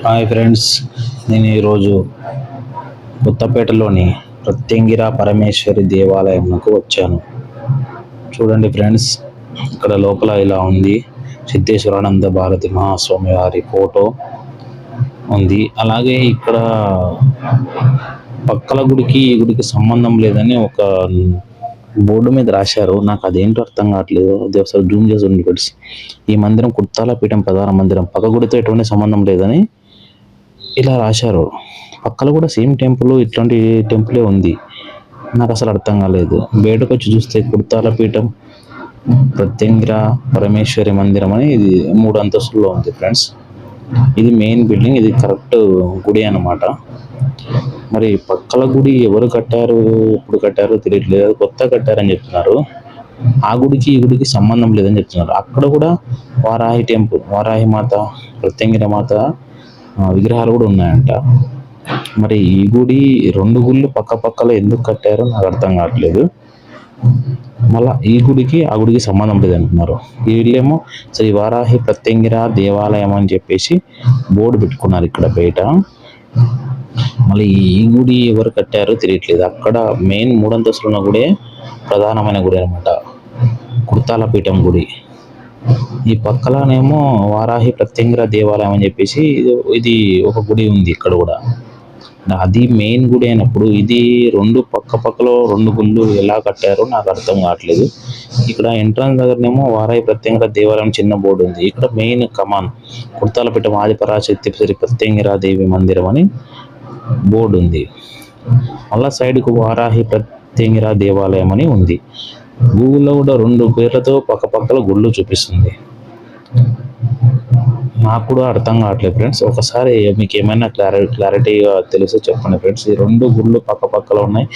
Hi friends, నేను ఈరోజు కొత్తపేటలోని ప్రత్యంగిర పరమేశ్వరి దేవాలయంకు వచ్చాను. చూడండి ఫ్రెండ్స్, ఇక్కడ లోపల ఇలా ఉంది. సిద్ధేశ్వరానంద భారతి మహాస్వామి వారి ఫోటో ఉంది. అలాగే ఇక్కడ పక్కల గుడికి ఈ గుడికి సంబంధం లేదని ఒక బోర్డు మీద రాశారు. నాకు అదేంటో అర్థం కావట్లేదు. అది ఒకసారి జూమ్ చేసి ఉంది ఫ్రెండ్స్. ఈ మందిరం కుర్తాల పీఠం ప్రధాన మందిరం, పక్క గుడితో ఎటువంటి సంబంధం లేదని ఇలా రాశారు. పక్కన కూడా సేమ్ టెంపుల్, ఇట్లాంటి టెంపులే ఉంది. నాకు అసలు అర్థం కాలేదు. బయటకు వచ్చి చూస్తే కుర్తాల పీఠం ప్రత్యంగిర పరమేశ్వరి మందిరం అని ఇది 3 అంతస్తుల్లో ఉంది ఫ్రెండ్స్. ఇది మెయిన్ బిల్డింగ్, ఇది కరెక్ట్ గుడి అన్నమాట. మరి పక్కల గుడి ఎవరు కట్టారు, ఎప్పుడు కట్టారో తెలియట్లేదు. కొత్త కట్టారని చెప్తున్నారు. ఆ గుడికి ఈ గుడికి సంబంధం లేదని చెప్తున్నారు. అక్కడ కూడా వారాహి టెంపుల్, వారాహి మాత, ప్రత్యంగిర మాత విగ్రహాలు కూడా ఉన్నాయంట. మరి ఈ గుడి 2 గుళ్ళు పక్క పక్కలో ఎందుకు కట్టారో నాకు అర్థం కావట్లేదు. మళ్ళా ఈ గుడికి ఆ గుడికి సంబంధం లేదంటున్నారు. వీళ్ళేమో శ్రీ వారాహి ప్రత్యంగిర దేవాలయం అని చెప్పేసి బోర్డు పెట్టుకున్నారు ఇక్కడ బయట. మళ్ళీ ఈ గుడి ఎవరు కట్టారో తెలియట్లేదు. అక్కడ మెయిన్ 3 అంతస్తులు ఉన్న గుడే ప్రధానమైన గుడి అనమాట, కుర్తాల పీఠం గుడి. ఈ పక్కలనేమో వారాహి ప్రత్యంగిర దేవాలయం అని చెప్పేసి ఇది ఒక గుడి ఉంది ఇక్కడ కూడా. అది మెయిన్ గుడి అయినప్పుడు ఇది 2 పక్క పక్కలో 2 గుళ్ళు ఎలా కట్టారో నాకు అర్థం కావట్లేదు. ఇక్కడ ఎంట్రన్స్ దగ్గరనేమో వారాహి ప్రత్యంగిర దేవాలయం చిన్న బోర్డు ఉంది. ఇక్కడ మెయిన్ కమాన్ కుర్తాలపీఠం ఆదిపరాశక్తి శ్రీ ప్రత్యంగిర దేవి మందిరం అని బోర్డు ఉంది. మళ్ళా సైడ్కు వారాహి ప్రత్యంగిర దేవాలయం అని ఉంది. గూగుల్లో కూడా 2 పేర్లతో పక్క పక్కల గుళ్ళు చూపిస్తుంది. నాకు కూడా అర్థం కావట్లేదు ఫ్రెండ్స్. ఒకసారి మీకు ఏమైనా క్లారిటీగా తెలిస్తే చెప్పండి ఫ్రెండ్స్. ఈ 2 గుళ్ళు పక్క పక్కలో ఉన్నాయి.